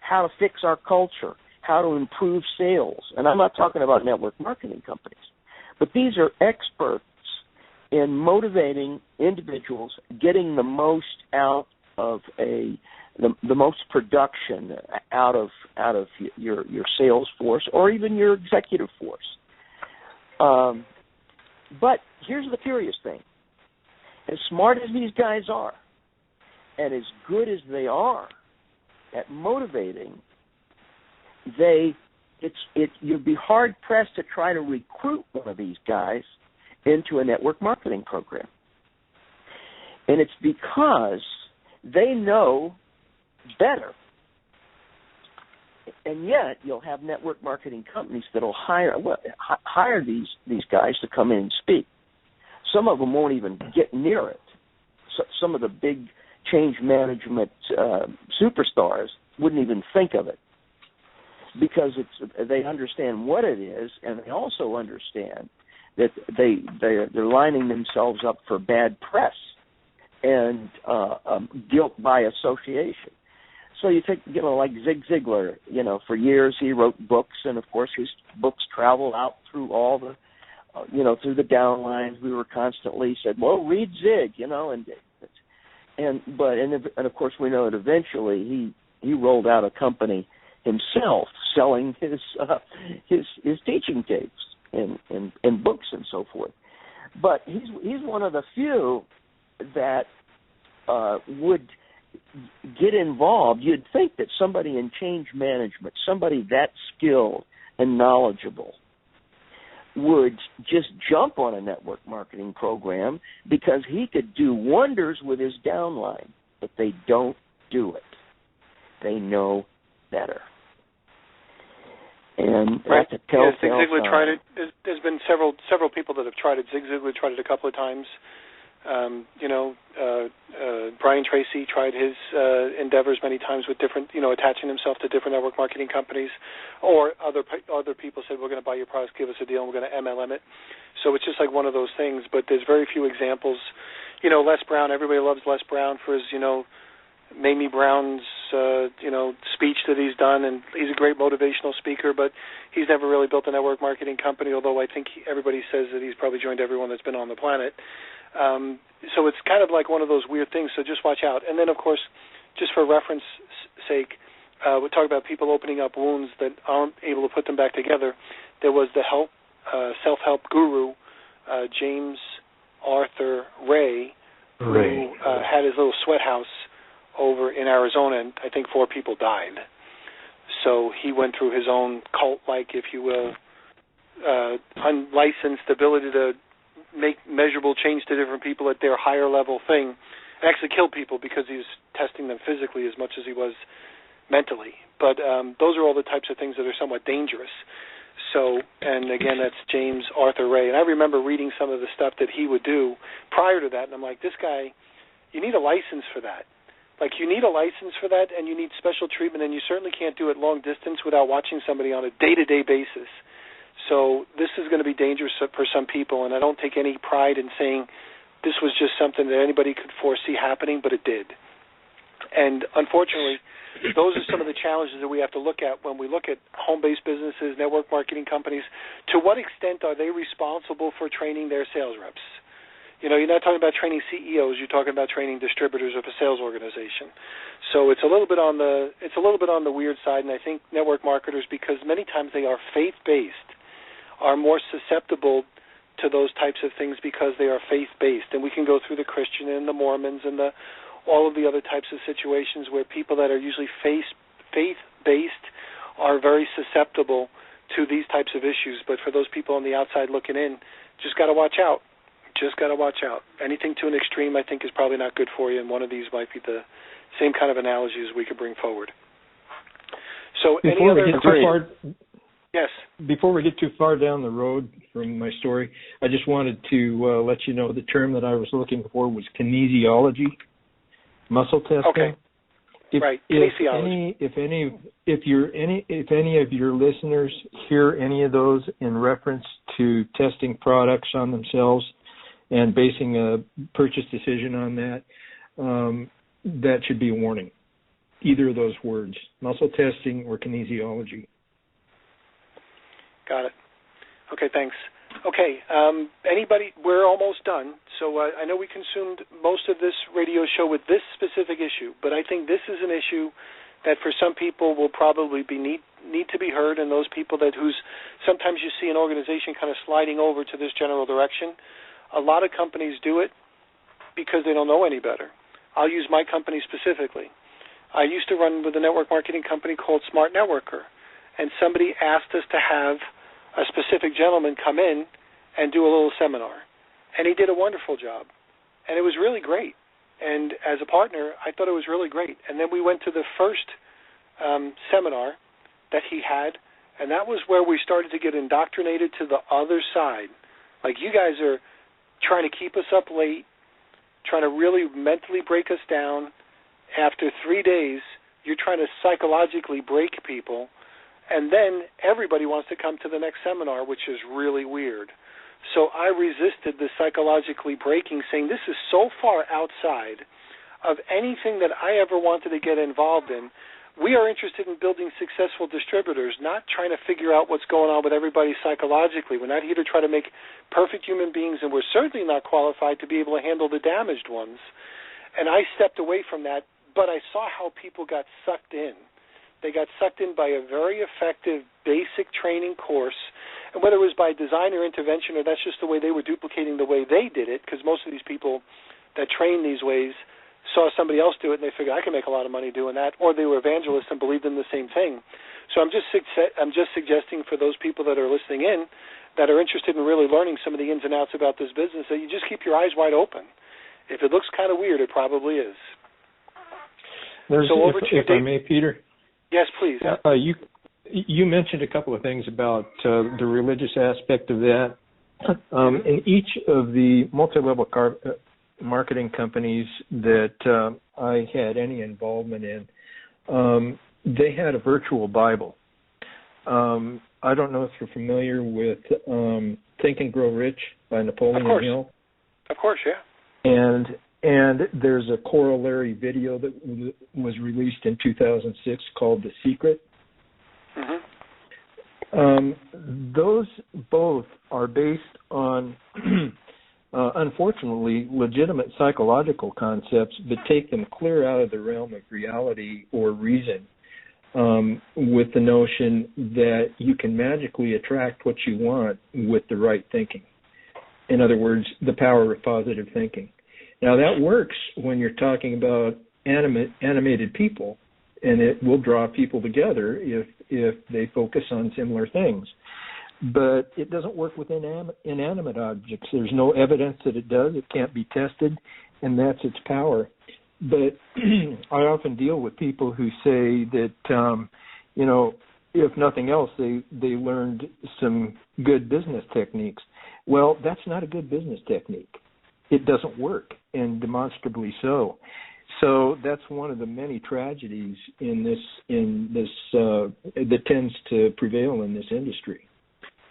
how to fix our culture, how to improve sales. And I'm not talking about network marketing companies, but these are experts in motivating individuals, getting the most out of the most production out of your sales force or even your executive force. But here's the curious thing. As smart as these guys are and as good as they are at motivating, you'd be hard-pressed to try to recruit one of these guys into a network marketing program. And it's because they know better. And yet you'll have network marketing companies that will hire these guys to come in and speak. Some of them won't even get near it. So some of the big change management superstars wouldn't even think of it because they understand what it is, and they also understand that they're lining themselves up for bad press and guilt by association. So you take, like Zig Ziglar, for years he wrote books, and of course his books travel out through all the, through the downlines. We were constantly said, well, read Zig, and of course we know that eventually he rolled out a company himself selling his teaching tapes and books and so forth. But he's one of the few that would get involved. You'd think that somebody in change management, somebody that skilled and knowledgeable, would just jump on a network marketing program because he could do wonders with his downline, but they don't do it. They know better. And right. That's a telltale Zig Ziglar sign. tried it. There's been several people that have tried it. Zig Ziglar tried it a couple of times. Brian Tracy tried his endeavors many times with different, attaching himself to different network marketing companies, or other people said, we're going to buy your products, give us a deal, and we're going to MLM it. So it's just like one of those things, but there's very few examples. Les Brown, everybody loves Les Brown for his, Mamie Brown's, speech that he's done, and he's a great motivational speaker, but he's never really built a network marketing company, although I think everybody says that he's probably joined everyone that's been on the planet. So it's kind of like one of those weird things, so just watch out. And then, of course, just for reference sake, we talk about people opening up wounds that aren't able to put them back together. There was the self-help guru, James Arthur Ray, who had his little sweat house over in Arizona, and I think 4 people died. So he went through his own cult-like, if you will, unlicensed ability to make measurable change to different people at their higher level thing, and actually kill people because he was testing them physically as much as he was mentally. But those are all the types of things that are somewhat dangerous. So, and again, that's James Arthur Ray. And I remember reading some of the stuff that he would do prior to that, and I'm like, this guy, you need a license for that. Like, you need a license for that, and you need special treatment, and you certainly can't do it long distance without watching somebody on a day-to-day basis. So this is going to be dangerous for some people, and I don't take any pride in saying this was just something that anybody could foresee happening, but it did. And unfortunately, those are some of the challenges that we have to look at when we look at home-based businesses, network marketing companies. To what extent are they responsible for training their sales reps? You know, you're not talking about training CEOs. You're talking about training distributors of a sales organization. So it's a little bit on the weird side. And I think network marketers, because many times they are faith-based, are more susceptible to those types of things because they are faith-based. And we can go through the Christian and the Mormons and all of the other types of situations where people that are usually faith-based are very susceptible to these types of issues. But for those people on the outside looking in, just got to watch out. Just got to watch out. Anything to an extreme, I think, is probably not good for you, and one of these might be the same kind of analogies we could bring forward. So, before we get too far, yes. Before we get too far down the road from my story, I just wanted to let you know the term that I was looking for was kinesiology, muscle testing. Okay. Right. Kinesiology. If any of your listeners hear any of those in reference to testing products on themselves and basing a purchase decision on that, that should be a warning. Either of those words, muscle testing or kinesiology. Got it. Okay, thanks. Okay, anybody, we're almost done. So I know we consumed most of this radio show with this specific issue, but I think this is an issue that for some people will probably need to be heard, and those people sometimes you see an organization kind of sliding over to this general direction. A lot of companies do it because they don't know any better. I'll use my company specifically. I used to run with a network marketing company called Smart Networker, and somebody asked us to have a specific gentleman come in and do a little seminar. And he did a wonderful job. And it was really great. And as a partner, I thought it was really great. And then we went to the first seminar that he had, and that was where we started to get indoctrinated to the other side. Like, you guys are trying to keep us up late, trying to really mentally break us down. After 3 days, you're trying to psychologically break people, and then everybody wants to come to the next seminar, which is really weird. So I resisted the psychologically breaking, saying this is so far outside of anything that I ever wanted to get involved in. We are interested in building successful distributors, not trying to figure out what's going on with everybody psychologically. We're not here to try to make perfect human beings, and we're certainly not qualified to be able to handle the damaged ones. And I stepped away from that, but I saw how people got sucked in. They got sucked in by a very effective basic training course, and whether it was by design or intervention, or that's just the way they were duplicating the way they did it, because most of these people that train these ways saw somebody else do it, and they figured, I can make a lot of money doing that, or they were evangelists and believed in the same thing. So I'm just suggesting for those people that are listening in that are interested in really learning some of the ins and outs about this business, that you just keep your eyes wide open. If it looks kind of weird, it probably is. So over to you, Dave. If I may, Peter. Yes, please. You mentioned a couple of things about the religious aspect of that. In each of the multi-level marketing companies that I had any involvement in, they had a virtual Bible. I don't know if you're familiar with Think and Grow Rich by Napoleon Hill. Of course, yeah. And there's a corollary video that was released in 2006 called The Secret. Mm-hmm. Those both are based on, unfortunately, legitimate psychological concepts, but take them clear out of the realm of reality or reason, with the notion that you can magically attract what you want with the right thinking. In other words, the power of positive thinking. Now, that works when you're talking about animated people, and it will draw people together if they focus on similar things. But it doesn't work with inanimate objects. There's no evidence that it does. It can't be tested, and that's its power. But I often deal with people who say that, if nothing else, they learned some good business techniques. Well, that's not a good business technique. It doesn't work, and demonstrably so. So that's one of the many tragedies in this that tends to prevail in this industry.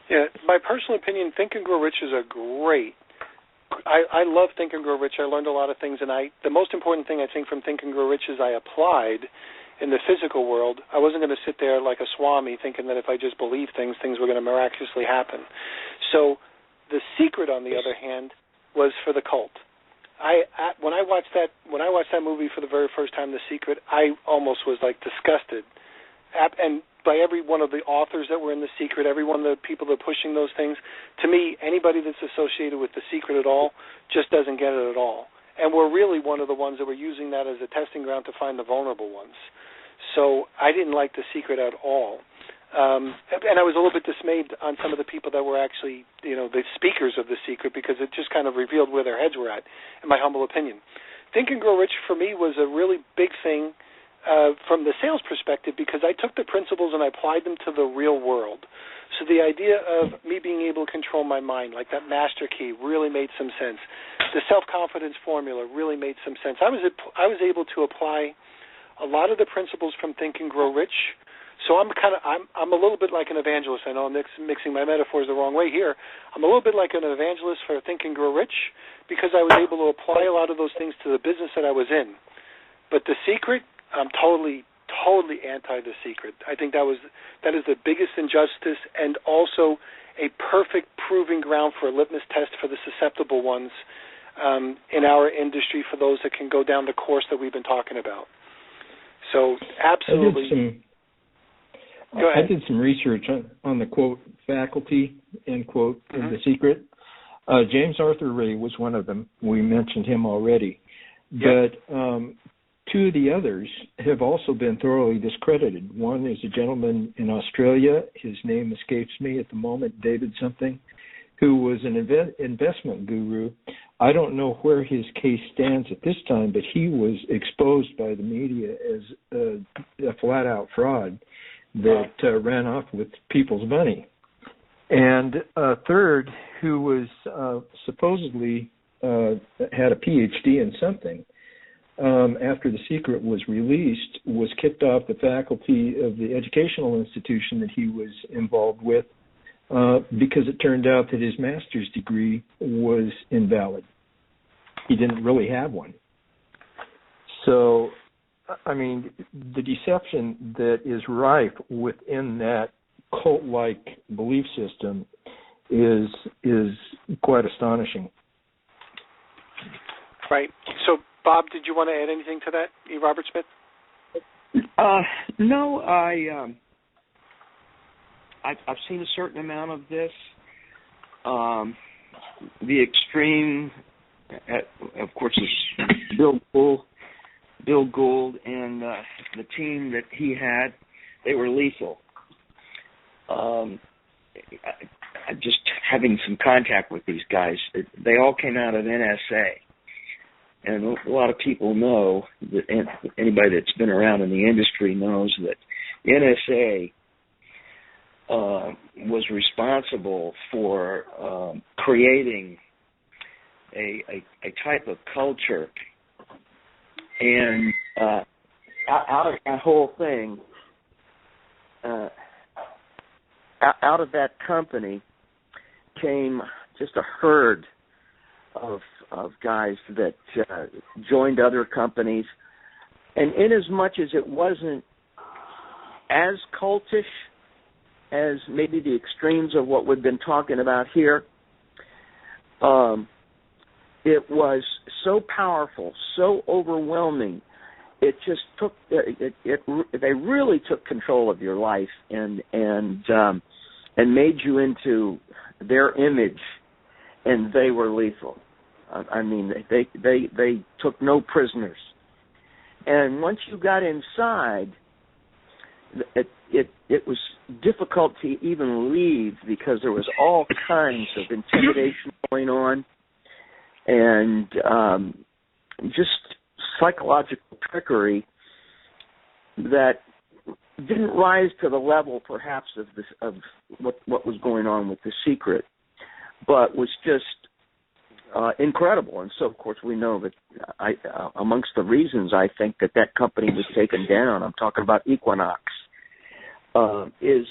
Yeah, my personal opinion, Think and Grow Rich is a great. I love Think and Grow Rich. I learned a lot of things, and the most important thing I think from Think and Grow Rich is I applied in the physical world. I wasn't going to sit there like a swami thinking that if I just believed things were going to miraculously happen. So The Secret, on the other hand, was for the cult. When I watched that movie for the very first time, The Secret, I almost was like disgusted. And by every one of the authors that were in The Secret, every one of the people that are pushing those things, to me, anybody that's associated with The Secret at all just doesn't get it at all. And we're really one of the ones that were using that as a testing ground to find the vulnerable ones. So I didn't like The Secret at all. And I was a little bit dismayed on some of the people that were actually, the speakers of The Secret, because it just kind of revealed where their heads were at, in my humble opinion. Think and Grow Rich, for me, was a really big thing from the sales perspective, because I took the principles and I applied them to the real world. So the idea of me being able to control my mind, like that master key, really made some sense. The self-confidence formula really made some sense. I was able to apply a lot of the principles from Think and Grow Rich. So I'm a little bit like an evangelist. I know I'm mixing my metaphors the wrong way here. I'm a little bit like an evangelist for Think and Grow Rich, because I was able to apply a lot of those things to the business that I was in. But The Secret, I'm totally anti The Secret. I think that is the biggest injustice, and also a perfect proving ground for a litmus test for the susceptible ones in our industry, for those that can go down the course that we've been talking about. So absolutely. Go ahead. I did some research on the quote faculty, end quote, in The Secret. James Arthur Ray was one of them. We mentioned him already. Yep. But two of the others have also been thoroughly discredited. One is a gentleman in Australia. His name escapes me at the moment, David something, who was an investment guru. I don't know where his case stands at this time, but he was exposed by the media as a flat-out fraud that ran off with people's money. And a third, who was supposedly had a PhD in something, after The Secret was released, was kicked off the faculty of the educational institution that he was involved with, because it turned out that his master's degree was invalid. He didn't really have one. So, I mean, the deception that is rife within that cult-like belief system is quite astonishing. Right. So, Bob, did you want to add anything to that, eRobert Smith? No, I've seen a certain amount of this. The extreme, of course, is Bill Gould and the team that he had. They were lethal. Just having some contact with these guys, they all came out of NSA. And a lot of people know, that anybody that's been around in the industry knows that NSA was responsible for creating a type of culture. And out of that whole thing, out of that company came just a herd of guys that joined other companies. And in as much as it wasn't as cultish as maybe the extremes of what we've been talking about here, it was so powerful, so overwhelming. It just took they really took control of your life and made you into their image, and they were lethal. I mean, they took no prisoners. And once you got inside, it was difficult to even leave, because there was all kinds of intimidation going on, and just psychological trickery that didn't rise to the level, perhaps, of what was going on with The Secret, but was just incredible. And so, of course, we know that amongst the reasons I think that company was taken down, I'm talking about Equinox, is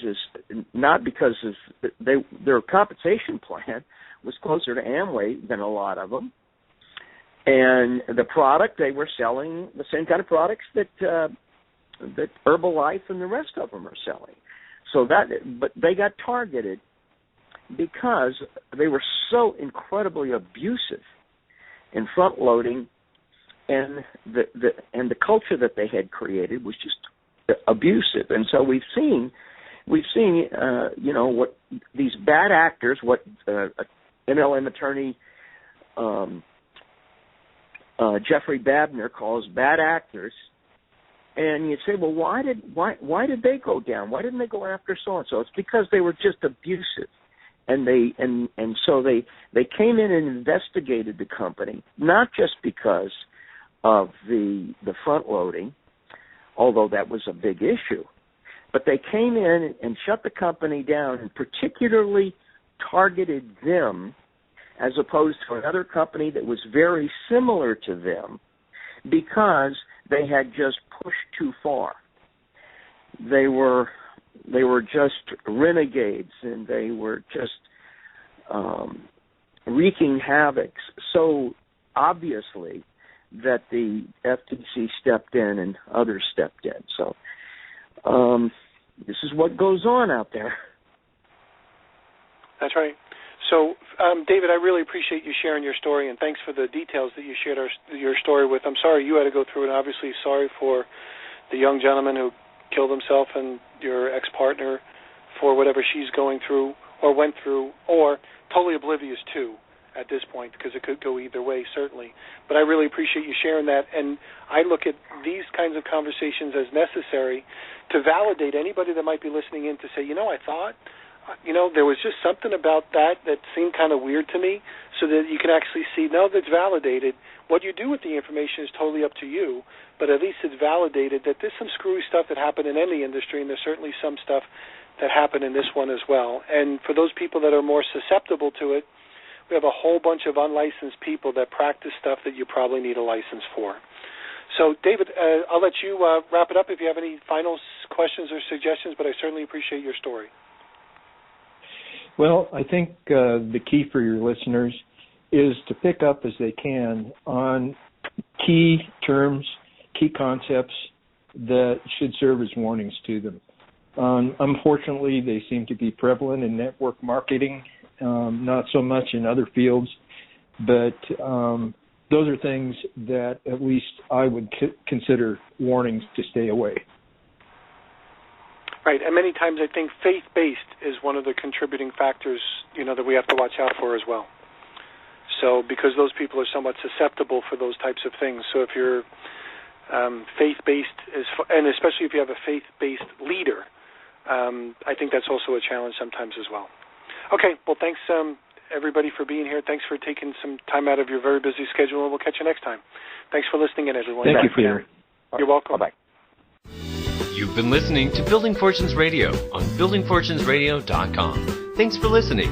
not because of their compensation plan was closer to Amway than a lot of them, and the product they were selling the same kind of products that Herbalife and the rest of them are selling. But they got targeted because they were so incredibly abusive in front loading, and the culture that they had created was just abusive. And so we've seen what these bad actors, what MLM attorney Jeffrey Babner calls bad actors. And you'd say, well, why did they go down? Why didn't they go after so and so? It's because they were just abusive, and so they came in and investigated the company, not just because of the front loading, although that was a big issue, but they came in and shut the company down and particularly targeted them as opposed to another company that was very similar to them, because they had just pushed too far. They were just renegades, and they were just wreaking havoc so obviously that the FTC stepped in and others stepped in. So this is what goes on out there. That's right. So, David, I really appreciate you sharing your story, and thanks for the details that you shared your story with. I'm sorry you had to go through it, and obviously sorry for the young gentleman who killed himself and your ex-partner for whatever she's going through or went through, or totally oblivious to at this point, because it could go either way, certainly. But I really appreciate you sharing that, and I look at these kinds of conversations as necessary to validate anybody that might be listening in to say, I thought, there was just something about that seemed kind of weird to me, so that you can actually see, no, that's validated. What you do with the information is totally up to you, but at least it's validated that there's some screwy stuff that happened in any industry, and there's certainly some stuff that happened in this one as well. And for those people that are more susceptible to it, we have a whole bunch of unlicensed people that practice stuff that you probably need a license for. So, David, I'll let you wrap it up if you have any final questions or suggestions, but I certainly appreciate your story. Well, I think the key for your listeners is to pick up as they can on key terms, key concepts that should serve as warnings to them. Unfortunately, they seem to be prevalent in network marketing, not so much in other fields, but those are things that at least I would consider warnings to stay away. Right, and many times I think faith-based is one of the contributing factors, that we have to watch out for as well. So, because those people are somewhat susceptible for those types of things. So if you're faith-based, and especially if you have a faith-based leader, I think that's also a challenge sometimes as well. Okay, well, thanks everybody for being here. Thanks for taking some time out of your very busy schedule, and we'll catch you next time. Thanks for listening in, everyone. Thank you, Peter. You're welcome. Bye-bye. You've been listening to Building Fortunes Radio on buildingfortunesradio.com. Thanks for listening.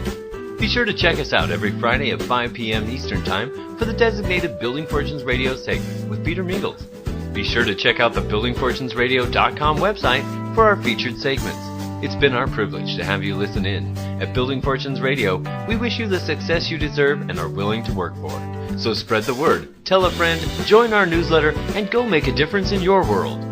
Be sure to check us out every Friday at 5 p.m. Eastern Time for the designated Building Fortunes Radio segment with Peter Mingils. Be sure to check out the buildingfortunesradio.com website for our featured segments. It's been our privilege to have you listen in. At Building Fortunes Radio, we wish you the success you deserve and are willing to work for. So spread the word, tell a friend, join our newsletter, and go make a difference in your world.